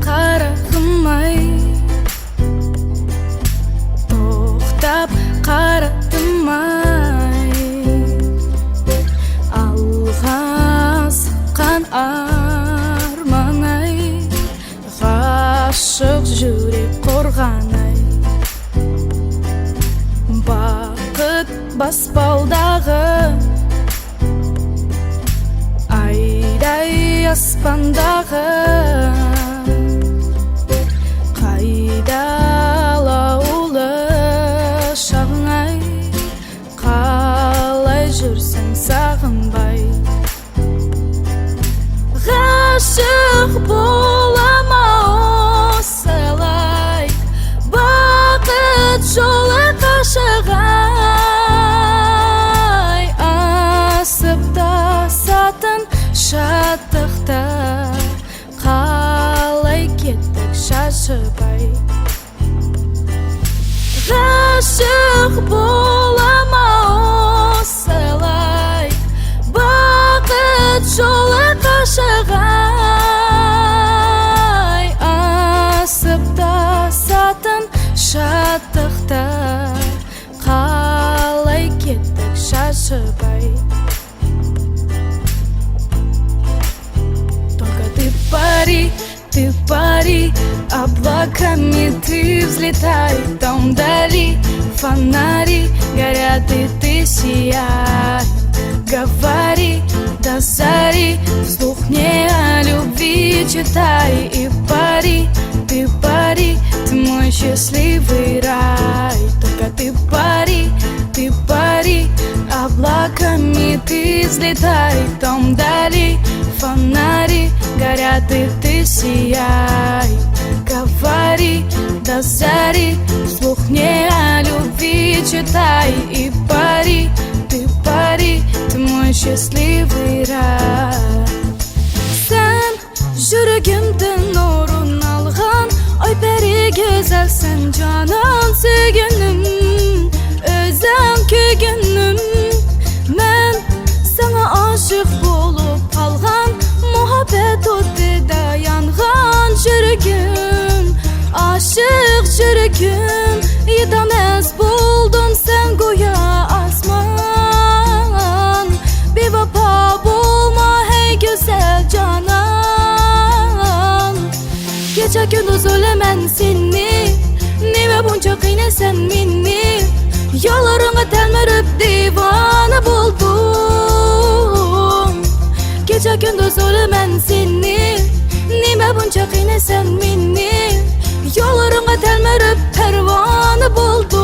Қарағымай тоқтап қаратымай алға асқан арманай ғашық жүрек қорғанай бақыт баспалдағы айдай аспандағы алаулы шағыңай қалай жүрсің сағынбай ғашық болама осылай бақыт жолы қашығай асып тасатын шаттықта қалай кеттік шашыбай ғашық болама осылай бақыт жолы қашығай асып тасатын шаттықта қалай кеттік шашыбай только ты пари облаками ты взлетай там вдали фонари горят и ты сияй говори до зари вслух мне о любви читай и пари ты мой счастливый рай только ты пари облаками ты взлетай там вдали фонари горят и ты сияй говори до зари вслух мне о любви читай и пари ты мой счастливый рай сен жүрегімдің нұрын алған ой пәри güzelсің жаным сүйгенім өзім күйгенім мен саңа ашық болып қалған muhabbet otida yangan жүрегім aşık жүрегім yedamez buldum sen go'yo asman bevafo bo'lma hey güzel canan kecha kunduz o'laman seni nima buncha qiynasan meni yo'llaringga telmirib divona bo'ldim kecha kunduz o'laman seni nima buncha qiynasan meni yo'llaringga telmirib parvona bo'ldim